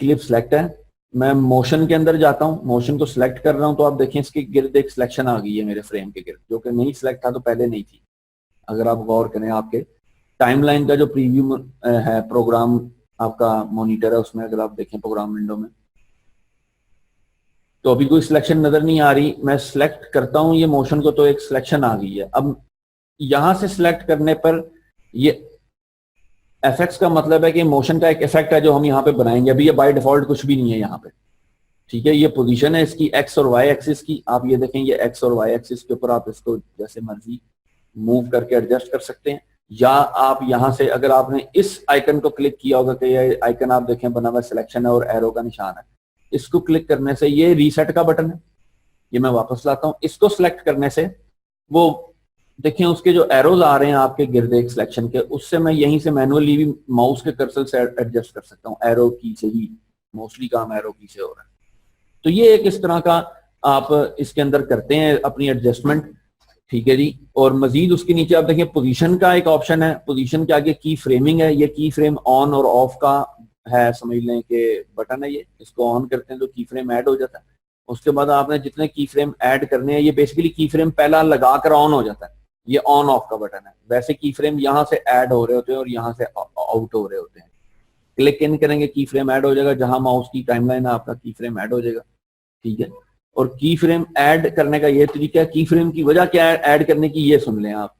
Clip select है, मैं motion के अंदर जाता हूँ, मोशन को सिलेक्ट कर रहा हूँ, तो आप देखें इसके गिर्द एक सिलेक्शन आ गई है मेरे फ्रेम के गिर्द, जो कि नहीं सिलेक्ट था तो पहले नहीं थी। अगर आप गौर करें आपके टाइमलाइन का जो प्रीव्यू है, प्रोग्राम आपका मॉनिटर है, उसमें अगर आप देखें प्रोग्राम विंडो में, तो अभी कोई सिलेक्शन नजर नहीं आ रही। मैं सिलेक्ट करता हूं ये मोशन को तो एक सिलेक्शन आ गई है। अब यहां से सिलेक्ट करने पर ये एफेक्ट्स का मतलब है कि मोशन का एक इफेक्ट है जो हम यहाँ पे बनाएंगे। अभी ये बाय डिफॉल्ट कुछ भी नहीं है यहाँ पे, ठीक है। ये पोजीशन है इसकी एक्स और वाई एक्सिस की, आप ये देखें ये एक्स और वाई एक्सिस के ऊपर आप इसको जैसे मर्जी मूव करके एडजस्ट कर सकते हैं। या आप यहां से अगर आपने इस आइकन को क्लिक किया होगा कि ये आइकन आप देखें बना हुआ सिलेक्शन है और एरो का निशान है, इसको क्लिक करने से ये रीसेट का बटन है, ये मैं वापस लाता हूं। इसको सिलेक्ट करने से वो देखें उसके जो एरोज आ रहे हैं आपके गिर्द एक सिलेक्शन के, उससे मैं यहीं से मैनुअली भी माउस के कर्सर से एडजस्ट कर सकता हूँ। एरो की से ही मोस्टली काम एरो की से हो रहा है। तो ये एक इस तरह का आप इसके अंदर करते हैं अपनी एडजस्टमेंट, ठीक है जी। और मजीद उसके नीचे आप देखें पोजीशन का एक ऑप्शन है, पोजीशन के आगे की फ्रेमिंग है, ये की फ्रेम ऑन और ऑफ का है, समझ लें कि बटन है ये, इसको ऑन करते हैं तो की फ्रेम ऐड हो जाता है। उसके बाद आपने जितने की फ्रेम ऐड करने हैं, ये बेसिकली की फ्रेम पहला लगाकर ऑन हो जाता है, ये ऑन ऑफ का बटन है। वैसे की फ्रेम यहाँ से ऐड हो रहे होते हैं और यहाँ से आउट हो रहे होते हैं। क्लिक इन करेंगे की फ्रेम ऐड हो जाएगा, जहां माउस की टाइमलाइन है आपका की फ्रेम ऐड हो जाएगा, ठीक है। और की फ्रेम ऐड करने का ये तरीका है, की फ्रेम की वजह क्या है ऐड करने की, ये सुन लें आप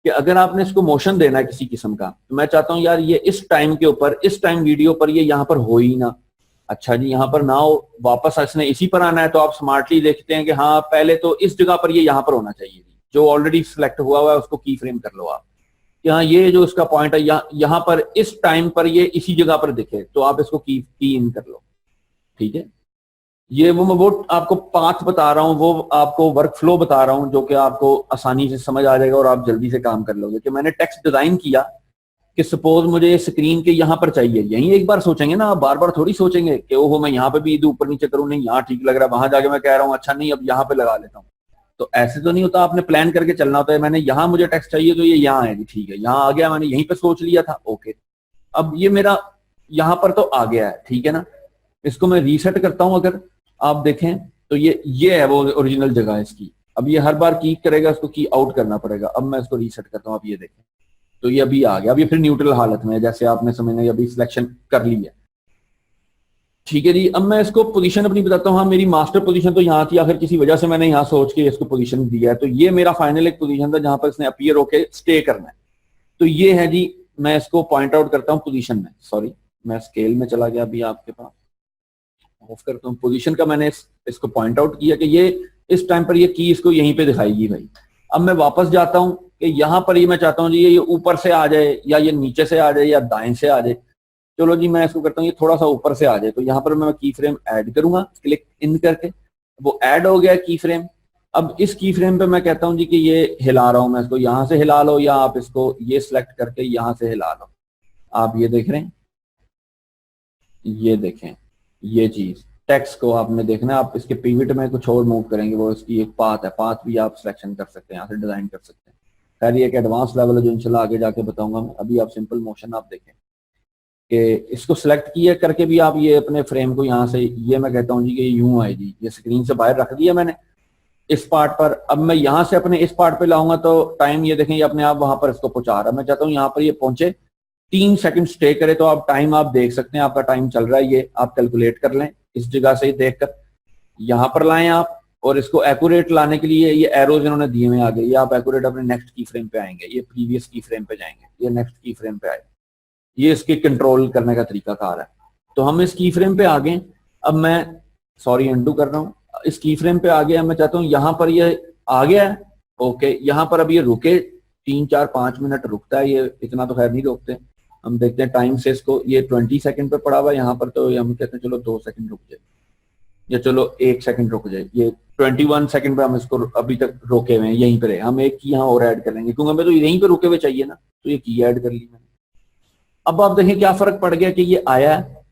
कि अगर आपने इसको मोशन देना है किसी किस्म का, तो मैं चाहता हूं यार ये इस टाइम के ऊपर, इस टाइम वीडियो पर ये यहाँ पर हो ही ना। अच्छा जी, यहाँ पर ना हो, वापस इसने इसी पर आना है, तो आप स्मार्टली देखते हैं कि हाँ पहले तो इस जगह पर ये यहाँ पर होना चाहिए, जो ऑलरेडी सिलेक्ट हुआ हुआ है उसको की फ्रेम कर लो आप। यहाँ ये जो इसका पॉइंट है यहाँ पर इस टाइम पर ये इसी जगह पर दिखे, तो आप इसको की इन कर लो, ठीक है। ये वो आपको पाथ बता रहा हूँ, वो आपको वर्क फ्लो बता रहा हूँ, जो कि आपको आसानी से समझ आ जाएगा और आप जल्दी से काम कर लोगे। कि मैंने टेक्स्ट डिजाइन किया कि सपोज मुझे स्क्रीन के यहाँ पर चाहिए, यही एक बार सोचेंगे ना, आप बार बार थोड़ी सोचेंगे कि ओहो मैं यहाँ पे भी ऊपर नीचे करूँ, नहीं यहाँ ठीक लग रहा है, वहां जाके मैं कह रहा हूँ अच्छा नहीं अब यहाँ पे लगा लेता हूँ। तो ऐसे तो नहीं होता, आपने प्लान करके चलना होता है। मैंने यहाँ मुझे टेक्स्ट चाहिए तो ये यहाँ है, ठीक है, यहाँ आ गया, मैंने यहीं पे सोच लिया था, ओके। अब ये मेरा यहाँ पर तो आ गया है, ठीक है ना। इसको मैं रीसेट करता हूँ, अगर आप देखें तो ये है वो ओरिजिनल जगह है इसकी। अब ये हर बार की करेगा, इसको की आउट करना पड़ेगा। अब मैं इसको रीसेट करता हूँ, आप ये देखें तो ये अभी आ गया। अब ये फिर न्यूट्रल हालत में है, जैसे आपने समझना अभी सिलेक्शन कर ली है, ठीक है जी। अब मैं इसको पोजीशन अपनी बताता हूँ। हाँ मेरी मास्टर पोजीशन तो यहाँ थी, आखिर किसी वजह से मैंने यहाँ सोच के इसको पोजीशन दिया है, तो ये मेरा फाइनल एक पोजीशन था जहां पर इसने अपीयर होके स्टे करना है। तो ये है जी, मैं इसको पॉइंट आउट करता हूँ पोजीशन में। सॉरी मैं स्केल में चला गया, अभी आपके पास ऑफ करता हूँ। पोजीशन का मैंने इसको पॉइंट आउट किया कि ये इस टाइम पर ये की इसको यहीं पे दिखाएगी भाई। अब मैं वापस जाता हूँ कि यहाँ पर ये मैं चाहता हूँ जी ये ऊपर से आ जाए, या ये नीचे से आ जाए, या दाएं से आ जाए। चलो जी मैं इसको करता हूँ ये थोड़ा सा ऊपर से आ जाए, तो यहाँ पर मैं की फ्रेम ऐड करूंगा, क्लिक इन करके वो ऐड हो गया की फ्रेम। अब इस की फ्रेम पे मैं कहता हूँ जी कि ये हिला रहा हूं मैं इसको, यहाँ से हिला लो, या आप इसको ये सिलेक्ट करके यहाँ से हिला लो। आप ये देख रहे हैं, ये देखें ये चीज टेक्स्ट को आपने देखना है। आप इसके पिवट में कुछ और मूव करेंगे, वो इसकी एक पाथ है, पाथ भी आप सिलेक्शन कर सकते हैं, यहाँ से डिजाइन कर सकते हैं। खैर ये एक एडवांस लेवल है जो इंशाल्लाह आगे जाके बताऊंगा मैं। अभी आप सिंपल मोशन आप देखें कि इसको सिलेक्ट किए करके भी आप ये अपने फ्रेम को यहाँ से, ये मैं कहता हूँ जी कि यूं आए जी, ये स्क्रीन से बाहर रख दिया मैंने इस पार्ट पर। अब मैं यहाँ से अपने इस पार्ट पे लाऊंगा तो टाइम ये देखें ये अपने आप वहां पर इसको पहुंचा रहा है। मैं चाहता हूँ यहाँ पर ये पहुंचे 3 सेकंड स्टे करे, तो आप टाइम आप देख सकते हैं, आपका टाइम चल रहा है, ये आप कैलकुलेट कर लें इस जगह से ही देखकर। यहाँ पर लाएं आप, और इसको एक्यूरेट लाने के लिए ये एरोज इन्होंने दिए हुए आगे, ये आप एक्यूरेट अपने नेक्स्ट की फ्रेम पे आएंगे, ये प्रीवियस की फ्रेम पे जाएंगे, ये नेक्स्ट की फ्रेम पे आए। ये इसके कंट्रोल करने का तरीका कार है। तो हम इस की फ्रेम पे आ गए। अब मैं सॉरी अंडू कर रहा हूँ, इस की फ्रेम पे आ गया। मैं चाहता हूँ यहाँ पर ये आ गया है, ओके। यहाँ पर अब ये रुके 3, 4, 5 मिनट रुकता है, ये इतना तो खैर नहीं रोकते। हम देखते हैं टाइम से इसको, ये 20 सेकंड पे पड़ा हुआ है यहाँ पर, तो हम कहते हैं चलो 2 सेकंड रुक जाए, या चलो 1 सेकंड रुक जाए। ये 21 सेकंड पे हम इसको अभी तक रोके हुए हैं, यहीं पर है। हम एक की यहाँ और ऐड कर लेंगे क्योंकि हमें तो यहीं पे रुके हुए चाहिए ना, तो ये की ऐड कर ली मैंने। अब आप देखें क्या फर्क पड़ गया कि ये आया है,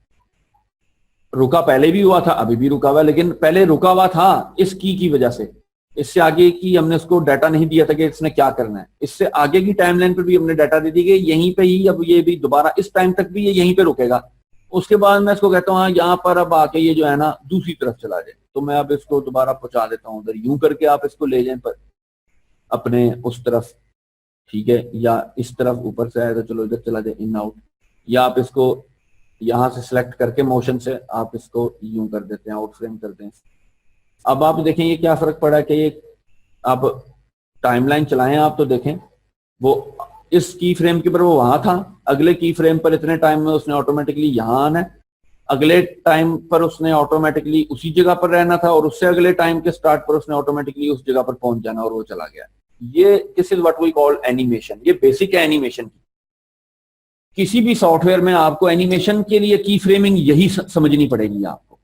रुका पहले भी हुआ था, अभी भी रुका हुआ है, लेकिन पहले रुका हुआ था इस की वजह से। इससे आगे की हमने उसको डाटा नहीं दिया था कि इसने क्या करना है। इससे आगे की टाइमलाइन पर भी हमने डाटा दे दी कि यहीं पे ही अब ये भी दोबारा इस टाइम तक भी ये यहीं पे रुकेगा। उसके बाद मैं इसको कहता हूँ हाँ यहाँ पर अब आके ये जो है ना दूसरी तरफ चला जाए, तो मैं अब इसको दोबारा पहुंचा देता हूँ उधर, यूं करके आप इसको ले जाएं पर अपने उस तरफ, ठीक है, या इस तरफ ऊपर से आए तो चलो इधर चला जाए इन आउट, या आप इसको यहाँ से सिलेक्ट करके मोशन से आप इसको यूं कर देते हैं, आउट फ्रेम कर दें। अब आप देखें ये क्या फर्क पड़ा कि ये आप टाइमलाइन चलाएं आप तो देखें वो इस की फ्रेम के ऊपर वो वहां था, अगले की फ्रेम पर इतने टाइम में उसने ऑटोमेटिकली यहाँ आना है, अगले टाइम पर उसने ऑटोमेटिकली उसी जगह पर रहना था, और उससे अगले टाइम के स्टार्ट पर उसने ऑटोमेटिकली उस जगह पर पहुंच जाना और वो चला गया। ये this is what we call animation. ये बेसिक है एनिमेशन की। किसी भी सॉफ्टवेयर में आपको एनिमेशन के लिए की फ्रेमिंग यही समझनी पड़ेगी आपको,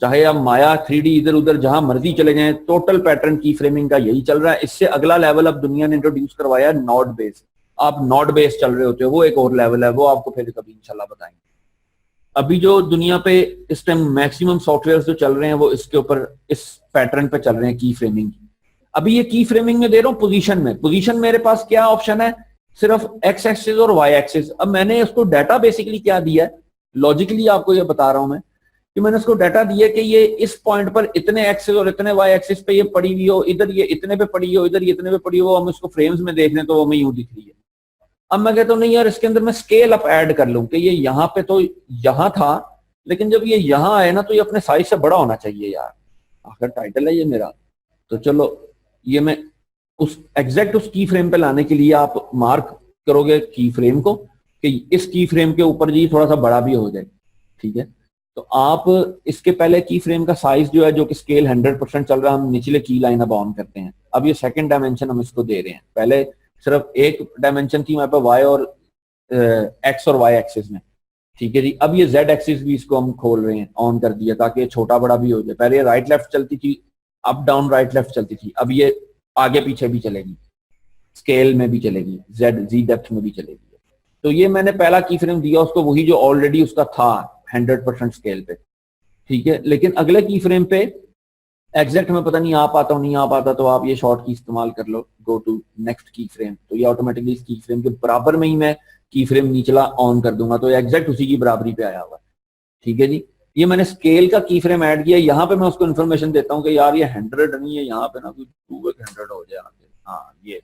चाहे आप माया 3D इधर उधर जहां मर्जी चले जाएं, टोटल पैटर्न की फ्रेमिंग का यही चल रहा है। इससे अगला लेवल अब दुनिया ने इंट्रोड्यूस करवाया नोड बेस। आप नोड बेस चल रहे होते हो, वो एक और लेवल है, वो आपको फिर कभी इंशाल्लाह बताएंगे। अभी जो दुनिया पे इस टाइम मैक्सिमम सॉफ्टवेयर जो चल रहे हैं वो इसके ऊपर इस पैटर्न पे चल रहे हैं की फ्रेमिंग की। अभी ये की फ्रेमिंग में दे रहा हूँ पोजीशन में, पोजीशन मेरे पास क्या ऑप्शन है, सिर्फ एक्स एक्सिस और वाई एक्सिस। अब मैंने इसको डाटा बेसिकली क्या दिया है, लॉजिकली आपको ये बता रहा हूं मैं कि मैंने इसको डाटा दिया कि ये इस पॉइंट पर इतने एक्सिस और इतने वाई एक्सिस पे ये पड़ी हुई हो, इधर ये इतने पे पड़ी हो, इधर ये इतने पे पड़ी हो, हम इसको फ्रेम्स में देख लें तो वो हमें यूं दिख रही है। अब मैं कहता हूँ नहीं यार, इसके अंदर मैं स्केल अप ऐड कर लूं कि ये यहाँ पे तो यहाँ था, लेकिन जब ये यहाँ आए ना तो ये अपने साइज से बड़ा होना चाहिए यार, आखिर टाइटल है ये मेरा। तो चलो ये मैं उस एग्जैक्ट उस की फ्रेम पे लाने के लिए आप मार्क करोगे की फ्रेम को कि इस की फ्रेम के ऊपर जी थोड़ा सा बड़ा भी हो जाए, ठीक है। तो आप इसके पहले की फ्रेम का साइज जो है, जो कि स्केल 100% चल रहा है, हम निचले की लाइन अब ऑन करते हैं। अब ये सेकंड डायमेंशन हम इसको दे रहे हैं, पहले सिर्फ एक डायमेंशन थी वहां पर वाई और एक्स और वाई एक्सिस में, ठीक है जी। अब ये जेड एक्सिस भी इसको हम खोल रहे हैं, ऑन कर दिया ताकि ये छोटा बड़ा भी हो जाए। पहले ये राइट लेफ्ट चलती थी, अप डाउन राइट लेफ्ट चलती थी, अब ये आगे पीछे भी चलेगी, स्केल में भी चलेगी, जेड जी डेप्थ में भी चलेगी। तो ये मैंने पहला की फ्रेम दिया उसको, वही जो ऑलरेडी उसका था 100% स्केल पे, ठीक है। लेकिन अगले की फ्रेम पे एग्जैक्ट में पता नहीं आ पाता हूँ नहीं आ पाता, तो आप ये शॉर्ट की इस्तेमाल कर लो, गो टू नेक्स्ट की फ्रेम, तो ये ऑटोमेटिकली इस की फ्रेम के बराबर में ही मैं की फ्रेम निचला ऑन कर दूंगा, तो एग्जैक्ट उसी की बराबरी पे आया हुआ है, ठीक है जी। ये मैंने स्केल का की फ्रेम ऐड किया, यहाँ पे मैं उसको इन्फॉर्मेशन देता हूँ कि यार ये 100 नहीं है, यहाँ पे ना कोई 200 हो जाए, हाँ ये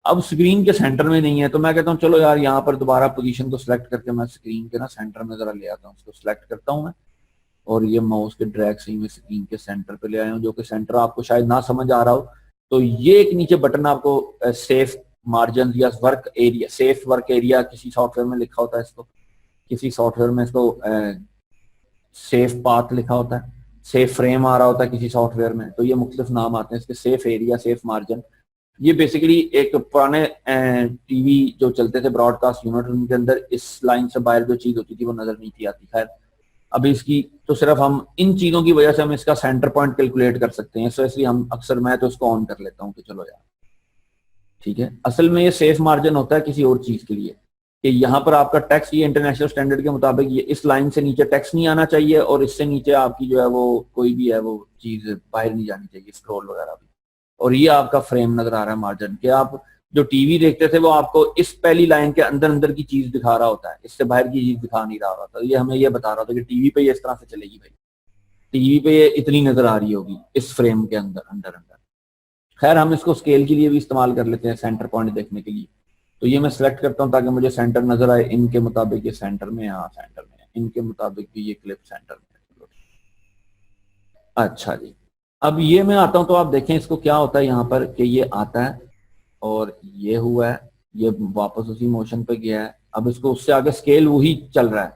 अब स्क्रीन के सेंटर में नहीं है, तो मैं कहता हूँ चलो यार यहाँ पर दोबारा पोजीशन को सिलेक्ट करके मैं स्क्रीन के ना सेंटर में जरा ले आता हूँ, उसको सिलेक्ट करता हूँ मैं, और ये माउस के ड्रैग से ही मैं स्क्रीन के सेंटर पे ले आया हूँ, जो कि सेंटर आपको शायद ना समझ आ रहा हो। तो ये एक नीचे बटन आपको सेफ मार्जिन या work area, safe work area किसी सॉफ्टवेयर में लिखा होता है इसको, किसी सॉफ्टवेयर में इसको सेफ पाथ लिखा होता है, सेफ फ्रेम आ रहा होता है किसी सॉफ्टवेयर में, तो ये मुख्तलिफ नाम आते हैं इसके, सेफ एरिया, सेफ मार्जिन। ये बेसिकली एक पुराने टीवी जो चलते थे ब्रॉडकास्ट यूनिट, उनके अंदर इस लाइन से बाहर जो चीज होती थी वो नजर नहीं थी आती। खैर अभी इसकी तो सिर्फ हम इन चीजों की वजह से हम इसका सेंटर पॉइंट कैलकुलेट कर सकते हैं, सो इसलिए हम अक्सर मैं तो इसको ऑन कर लेता हूँ कि चलो यार ठीक है। असल में ये सेफ मार्जिन होता है किसी और चीज के लिए कि यहाँ पर आपका टैक्स ये इंटरनेशनल स्टैंडर्ड के मुताबिक ये इस लाइन से नीचे टैक्स नहीं आना चाहिए, और इससे नीचे आपकी जो है वो कोई भी है वो चीज बाहर नहीं जानी चाहिए, स्क्रॉल वगैरह भी। और ये आपका फ्रेम नजर आ रहा है मार्जिन के, आप जो टीवी देखते थे वो आपको इस पहली लाइन के अंदर अंदर की चीज दिखा रहा होता है, इससे बाहर की चीज दिखा नहीं रहा होता। तो ये हमें ये बता रहा था कि टीवी पे ये इस तरह से चलेगी भाई, टीवी पे ये इतनी नजर आ रही होगी इस फ्रेम के अंदर अंदर अंदर। खैर हम इसको स्केल के लिए भी इस्तेमाल कर लेते हैं, सेंटर पॉइंट देखने के लिए। तो ये मैं सिलेक्ट करता हूँ ताकि मुझे सेंटर नजर आए, इनके मुताबिक ये सेंटर में, हाँ सेंटर में, इनके मुताबिक भी ये क्लिप सेंटर में। अच्छा जी, अब ये मैं आता हूँ तो आप देखें इसको क्या होता है यहाँ पर कि ये आता है और ये हुआ है, ये वापस उसी मोशन पे गया है। अब इसको उससे आगे स्केल वही चल रहा है,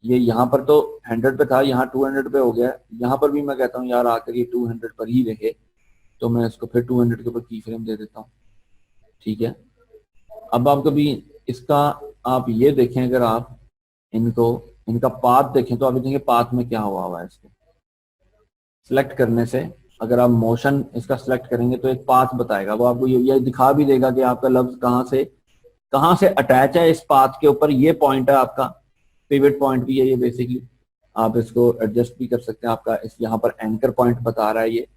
ये यहाँ पर तो 100 पे था, यहाँ 200 पे हो गया। यहाँ पर भी मैं कहता हूँ यार आकर ये 200 पर ही रहे, तो मैं इसको फिर 200 के ऊपर की फ्रेम दे देता हूँ, ठीक है। अब आप कभी इसका आप ये देखें, अगर आप इनको इनका पाथ देखें तो आप देखेंगे पाथ में क्या हुआ है। इसको सिलेक्ट करने से अगर आप मोशन इसका सिलेक्ट करेंगे तो एक पाथ बताएगा, वो आपको ये दिखा भी देगा कि आपका लफ्ज कहाँ से अटैच है इस पाथ के ऊपर। ये पॉइंट है आपका, पिवट पॉइंट भी है ये बेसिकली, आप इसको एडजस्ट भी कर सकते हैं। आपका इस यहाँ पर एंकर पॉइंट बता रहा है ये,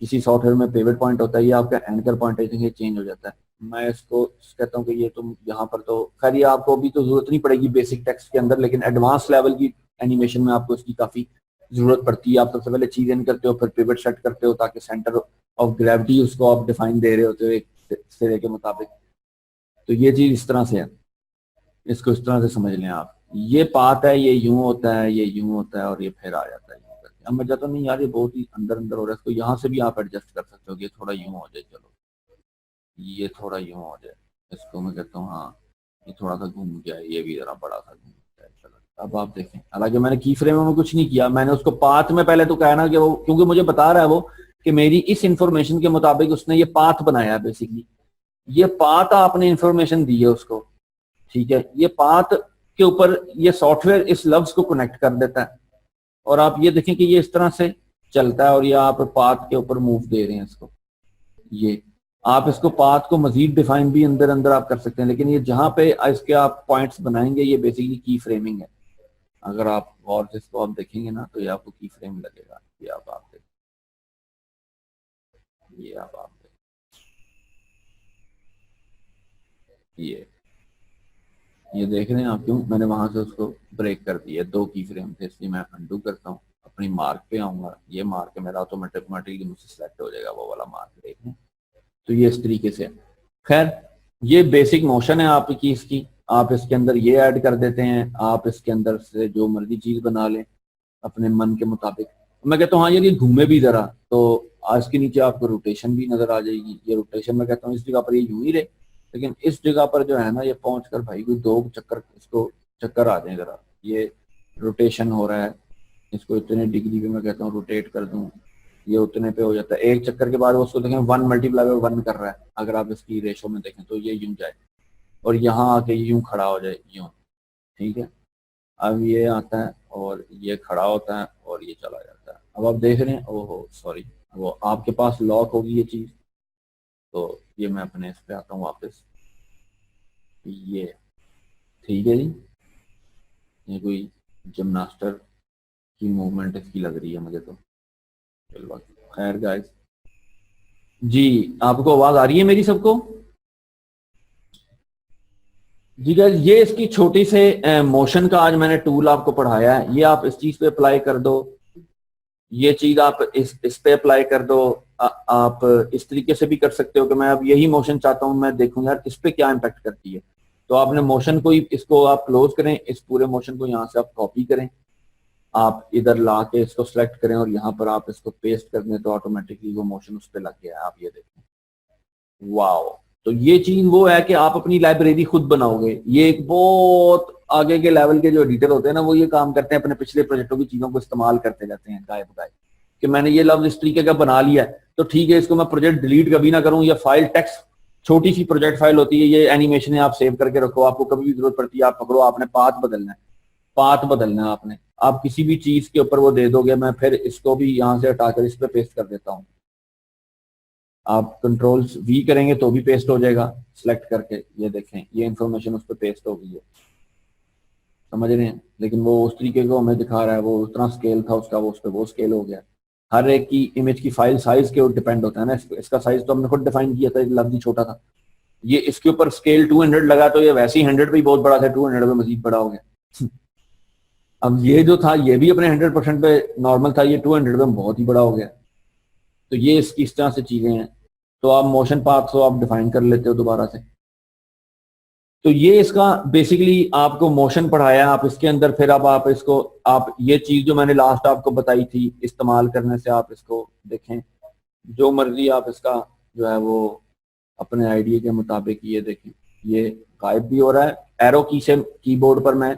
किसी सॉफ्टवेयर में पिवट पॉइंट होता है, ये आपका एंकर पॉइंट है, ये चेंज हो जाता है। मैं इसको कहता हूँ कि ये तुम यहाँ पर तो खैर ये आपको अभी तो जरूरत नहीं पड़ेगी बेसिक टेक्स्ट के अंदर, लेकिन एडवांस लेवल की एनिमेशन में आपको इसकी काफी जरूरत पड़ती है। आप सबसे पहले चीज इन करते हो, फिर पिवट सेट करते हो ताकि सेंटर ऑफ ग्रेविटी उसको आप डिफाइन दे रहे होते हो एक सिरे के मुताबिक। तो ये चीज इस तरह से है, इसको इस तरह से समझ लें आप। ये पाथ है, ये यूं होता है, ये यूं होता है और ये फिर आ जाता है यूं करके। अब मैं चाहता नहीं यार ये बहुत ही अंदर अंदर हो रहा है, इसको यहाँ से भी आप एडजस्ट कर सकते हो कि ये थोड़ा यूं हो जाए, चलो ये थोड़ा यूं हो जाए, इसको मैं कहता हूँ हाँ ये थोड़ा सा घूम जाए, ये भी जरा बड़ा सा घूम जाए, चलो। अब आप देखें, हालांकि मैंने की फ्रेम में कुछ नहीं किया, मैंने उसको पाथ में पहले तो कहा ना कि वो क्योंकि मुझे बता रहा है वो कि मेरी इस इंफॉर्मेशन के मुताबिक उसने ये पाथ बनाया है। बेसिकली ये पाथ आपने इंफॉर्मेशन दी है उसको, ठीक है। ये पाथ के ऊपर ये सॉफ्टवेयर इस लफ्ज को कनेक्ट कर देता है और आप ये देखें कि ये इस तरह से चलता है और ये आप पाथ के ऊपर मूव दे रहे हैं इसको। ये आप इसको पाथ को मजीद डिफाइन भी अंदर अंदर आप कर सकते हैं, लेकिन ये जहां पे इसके आप पॉइंट्स बनाएंगे ये बेसिकली की फ्रेमिंग है। अगर आप गौर से इसको आप देखेंगे ना तो ये आपको की फ्रेम लगेगा। ये आप देखें, ये आप देखें, ये देख रहे हैं आप। क्यों मैंने वहां से उसको ब्रेक कर दिया, दो की फ्रेम थे, इसलिए मैं अंडू करता हूँ, अपनी मार्क पे आऊंगा, ये मार्क मेरा ऑटोमेटिकली मुझसे सेलेक्ट हो जाएगा, वो वाला मार्क देखें। तो ये इस तरीके से, खैर ये बेसिक मोशन है आपकी इसकी। आप इसके अंदर ये ऐड कर देते हैं, आप इसके अंदर से जो मर्जी चीज बना लें अपने मन के मुताबिक। मैं कहता हूँ हाँ यार ये घूमे भी जरा, तो आज के नीचे आपको रोटेशन भी नजर आ जाएगी। ये रोटेशन मैं कहता हूँ इस जगह पर ये यूं ही रहे, लेकिन इस जगह पर जो है ना ये पहुंच कर भाई कोई दो चक्कर इसको चक्कर आ जाए जरा। ये रोटेशन हो रहा है, इसको इतने डिग्री पे मैं कहता हूँ रोटेट कर दूं, ये उतने पे हो जाता है। एक चक्कर के बाद वो उसको देखें 1 मल्टीप्लाई बाय 1 कर रहा है, अगर आप इसकी रेशो में देखें तो ये यूं जाए और यहाँ आके यूं खड़ा हो जाए यूं, ठीक है। अब ये आता है और ये खड़ा होता है और ये चला जाता है। अब आप देख रहे हैं, ओहो सॉरी, वो आपके पास लॉक होगी ये चीज। तो ये मैं अपने इस पे आता हूँ वापस, ये ठीक है जी। ये कोई जिमनास्टर की मूवमेंट इसकी लग रही है मुझे तो। चलो खैर गाइस, जी आपको आवाज आ रही है मेरी सबको? जी गाइस, ये इसकी छोटी से मोशन का आज मैंने टूल आपको पढ़ाया है, ये आप इस चीज पे अप्लाई कर दो, ये चीज आप इस पे अप्लाई कर दो। आप इस तरीके से भी कर सकते हो कि मैं अब यही मोशन चाहता हूं, मैं देखूं यार इस पे क्या इम्पैक्ट करती है। तो आपने मोशन को ही इसको आप क्लोज करें, इस पूरे मोशन को यहाँ से आप कॉपी करें, आप इधर ला के इसको सिलेक्ट करें और यहाँ पर आप इसको पेस्ट कर दें तो ऑटोमेटिकली वो मोशन उस पर लग गया है। आप ये देखें, वाओ। तो ये चीज वो है कि आप अपनी लाइब्रेरी खुद बनाओगे। ये एक बहुत आगे के लेवल के जो एडिटर होते हैं ना वो ये काम करते हैं, अपने पिछले प्रोजेक्टों की चीजों को इस्तेमाल करते जाते हैं गायब गायब, कि मैंने ये लफ्ज इस तरीके का बना लिया है तो ठीक है इसको मैं प्रोजेक्ट डिलीट कभी ना करूं, या फाइल टेक्स्ट छोटी सी प्रोजेक्ट फाइल होती है, ये एनिमेशन है, आप सेव करके रखो, आपको कभी भी जरूरत पड़ती है आप पकड़ो, आपने पाथ बदलना है, पाथ बदलना है आपने, आप किसी भी चीज के ऊपर वो दे दोगे। मैं फिर इसको भी यहाँ से हटाकर इस पर पेस्ट कर देता हूँ, आप कंट्रोल वी करेंगे तो भी पेस्ट हो जाएगा सिलेक्ट करके। ये देखें ये इंफॉर्मेशन उस पर पेस्ट हो गई है, समझ रहे हैं। लेकिन वो उस तरीके को हमें दिखा रहा है, वो उतना स्केल था उसका, वो उस पर वो स्केल हो गया। हर एक की इमेज की फाइल साइज के ऊपर डिपेंड होता है ना, इसका साइज तो हमने खुद डिफाइन किया था, लफ्ज ही छोटा था। ये इसके ऊपर स्केल 200 लगा तो ये वैसे ही 100 पे ही बहुत बड़ा था, 200 पे मजीद बड़ा हो गया। अब ये जो था ये भी अपने 100% पे नॉर्मल था, ये 200 पे बहुत ही बड़ा हो गया। तो ये इसकी इस तरह से चीजें हैं। तो आप मोशन पाथ को आप डिफाइन कर लेते हो दोबारा से। तो ये इसका बेसिकली आपको मोशन पढ़ाया, आप इसके अंदर फिर अब आप इसको आप ये चीज जो मैंने लास्ट आपको बताई थी इस्तेमाल करने से आप इसको देखें, जो मर्जी आप इसका जो है वो अपने आइडिया के मुताबिक ये देखें, ये गायब भी हो रहा है। एरो की से कीबोर्ड पर मैं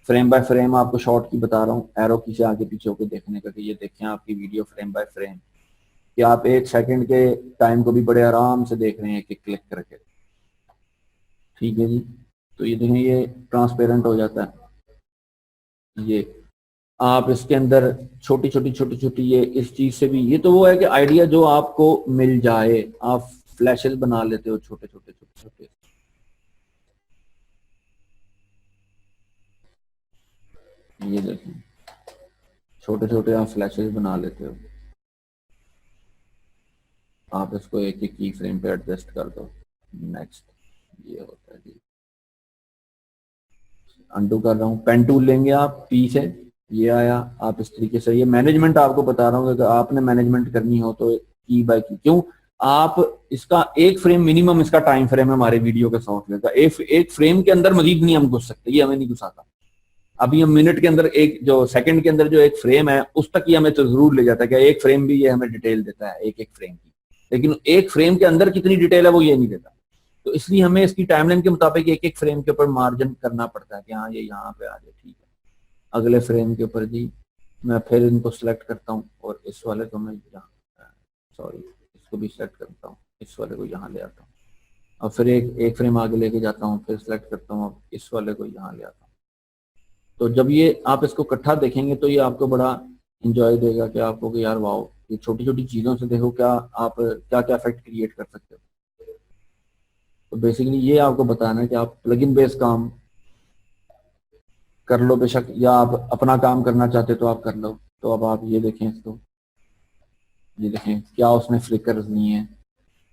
फ्रेम बाय फ्रेम आपको शॉर्ट की बता रहा हूँ, एरो की से आगे पीछे होकर देखने का कि ये देखें आपकी वीडियो फ्रेम बाय फ्रेम, कि आप 1 सेकंड के टाइम को भी बड़े आराम से देख रहे हैं एक क्लिक करके, ठीक है जी। तो ये देखें ये ट्रांसपेरेंट हो जाता है। ये आप इसके अंदर छोटी छोटी ये इस चीज से भी, ये तो वो है कि आइडिया जो आपको मिल जाए आप फ्लैशेस बना लेते हो छोटे छोटे छोटे छोटे। ये देखें छोटे छोटे आप फ्लैशेस बना लेते हो। आप इसको एक एक की फ्रेम पे एडजस्ट कर दो। नेक्स्ट ये होता है जी, अनडू कर रहा हूँ, पेन टूल लेंगे आप पी से, ये आया। आप इस तरीके से, ये मैनेजमेंट आपको बता रहा हूँ, अगर आपने मैनेजमेंट करनी हो तो की बाय की, क्यों आप इसका एक फ्रेम मिनिमम, इसका टाइम फ्रेम है हमारे वीडियो के सॉफ्टवेयर का, एक फ्रेम के अंदर मजीद नहीं हम घुस सकते, ये हमें नहीं घुसाता। अभी हम मिनट के अंदर, एक जो सेकंड के अंदर जो एक फ्रेम है उस तक ही हमें तो जरूर ले जाता है, कि एक फ्रेम भी ये हमें डिटेल देता है एक एक फ्रेम की, लेकिन एक फ्रेम के अंदर कितनी डिटेल है वो ये नहीं देता। तो इसलिए हमें इसकी टाइमलाइन के मुताबिक एक एक फ्रेम के ऊपर मार्जिन करना पड़ता है कि हाँ ये यहाँ पे आ जाए, ठीक है। अगले फ्रेम के ऊपर जी मैं फिर इनको सिलेक्ट करता हूँ, और इस वाले को मैं यहाँ, सॉरी इसको भी सिलेक्ट करता हूँ, इस वाले को यहाँ ले आता हूँ, और फिर एक फ्रेम आगे लेके जाता हूँ, फिर सिलेक्ट करता हूँ, अब इस वाले को यहाँ ले आता हूँ। तो जब ये आप इसको इकट्ठा देखेंगे तो ये आपको बड़ा इंजॉय देगा, कि आपको कि यार वाओ, ये छोटी छोटी चीजों से देखो क्या आप क्या क्या इफेक्ट क्रिएट कर सकते हो। तो बेसिकली ये आपको बताना है कि आप प्लगइन बेस्ड काम कर लो बेशक, या आप अपना काम करना चाहते हो तो आप कर लो। तो अब आप ये देखें इसको, ये देखें क्या उसने फ्लिकर्स नहीं है।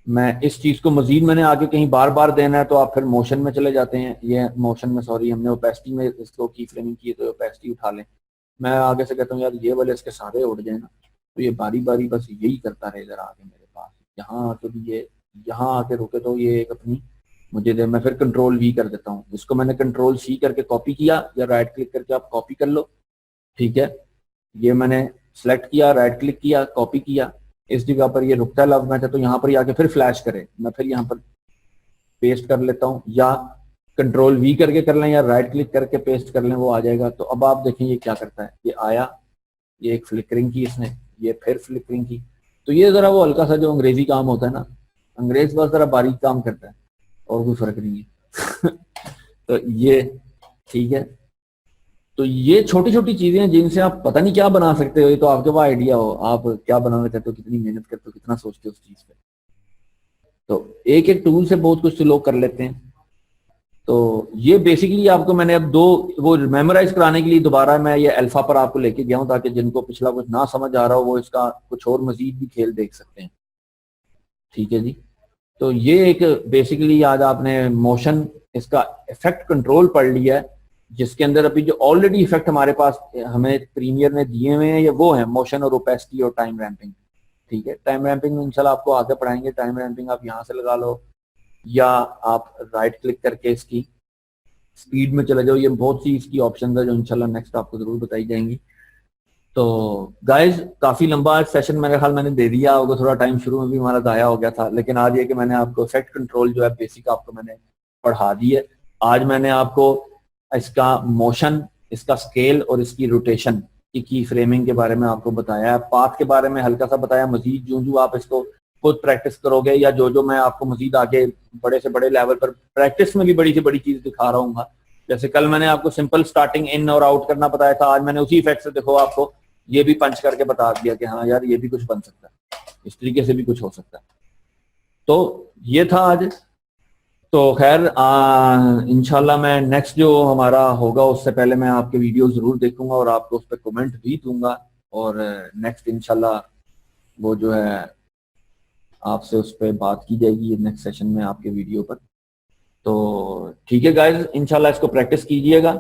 मैं इस चीज को मजीद मैंने आगे कहीं बार बार देना है तो आप फिर मोशन में चले जाते हैं, ये मोशन में, सॉरी हमने ओपेसिटी में इसको की फ्रेमिंग की है तो ओपेसिटी उठा लें। मैं आगे से कहता हूँ यार ये वाले इसके सारे उड़ जाए ना, तो ये बारी बारी बस यही करता रहे इधर आके मेरे पास, यहाँ आके भी ये यहाँ आके रुके तो ये एक अपनी मुझे दे। मैं फिर कंट्रोल वी कर देता हूँ, इसको मैंने कंट्रोल सी करके कॉपी किया, या राइट क्लिक करके आप कॉपी कर लो, ठीक है। ये मैंने सेलेक्ट किया, राइट क्लिक किया, कॉपी किया, इस जगह पर ये रुकता है लव मैच है तो यहाँ पर ही आके फिर फ्लैश करे, मैं फिर यहाँ पर पेस्ट कर लेता हूँ, या कंट्रोल वी करके कर लें या राइट क्लिक करके पेस्ट कर लें, वो आ जाएगा। तो अब आप देखें ये क्या करता है, ये आया, ये एक फ्लिकरिंग की इसने, ये फिर फ्लिकरिंग की। तो ये जरा वो हल्का सा जो अंग्रेजी काम होता है ना, अंग्रेज बस जरा बारीक काम करता है और कोई फर्क नहीं है। तो ये ठीक है। तो ये छोटी छोटी चीजें हैं जिनसे आप पता नहीं क्या बना सकते हो, ये तो आपके पास आइडिया हो आप क्या बनाना चाहते हो, कितनी मेहनत करते हो, कितना सोचते हो उस चीज पे। तो एक एक टूल से बहुत कुछ लोग कर लेते हैं। तो ये बेसिकली आपको मैंने अब दो वो मेमोराइज कराने के लिए दोबारा मैं ये अल्फा पर आपको लेके गया हूँ, ताकि जिनको पिछला कुछ ना समझ आ रहा हो वो इसका कुछ और मजीद भी खेल देख सकते हैं, ठीक है जी। तो ये एक बेसिकली आज आपने मोशन इसका इफेक्ट कंट्रोल पढ़ लिया है, जिसके अंदर अभी जो ऑलरेडी इफेक्ट हमारे पास हमें प्रीमियर ने दिए हुए हैं ये वो है मोशन और ओपेसिटी और टाइम रैंपिंग, ठीक है। टाइम रैंपिंग इंशाल्लाह आपको आगे पढ़ाएंगे। टाइम रैंपिंग आप यहाँ से लगा लो, या आप राइट क्लिक करके इसकी स्पीड में चले जाओ, ये बहुत सी इसकी ऑप्शन है जो इंशाल्लाह नेक्स्ट आपको जरूर बताई जाएंगी। तो गाइज काफी लंबा सेशन मेरे ख्याल मैंने दे दिया होगा, थोड़ा टाइम शुरू में भी हमारा जाया हो गया था, लेकिन आज ये कि मैंने आपको इफेक्ट कंट्रोल जो है बेसिक आपको मैंने पढ़ा दी है। आज मैंने आपको इसका मोशन, इसका स्केल और इसकी रोटेशन की फ्रेमिंग के बारे में आपको बताया है, पाथ के बारे में हल्का सा बताया। मजीद जो जो आप इसको खुद प्रैक्टिस करोगे, या जो जो मैं आपको मजीद आगे बड़े से बड़े लेवल पर प्रैक्टिस में भी बड़ी से बड़ी चीज दिखा रहा हूँ। जैसे कल मैंने आपको सिंपल स्टार्टिंग इन और आउट करना बताया था, आज मैंने उसी इफेक्ट से देखो आपको ये भी पंच करके बता दिया कि हाँ यार ये भी कुछ बन सकता है, इस तरीके से भी कुछ हो सकता है। तो ये था आज। तो खैर इंशाल्लाह मैं नेक्स्ट जो हमारा होगा उससे पहले मैं आपके वीडियो जरूर देखूंगा और आपको उस पर कमेंट भी दूंगा, और नेक्स्ट इंशाल्लाह वो जो है आपसे उस पर बात की जाएगी नेक्स्ट सेशन में आपके वीडियो पर। तो ठीक है गाइज, इंशाल्लाह इसको प्रैक्टिस कीजिएगा।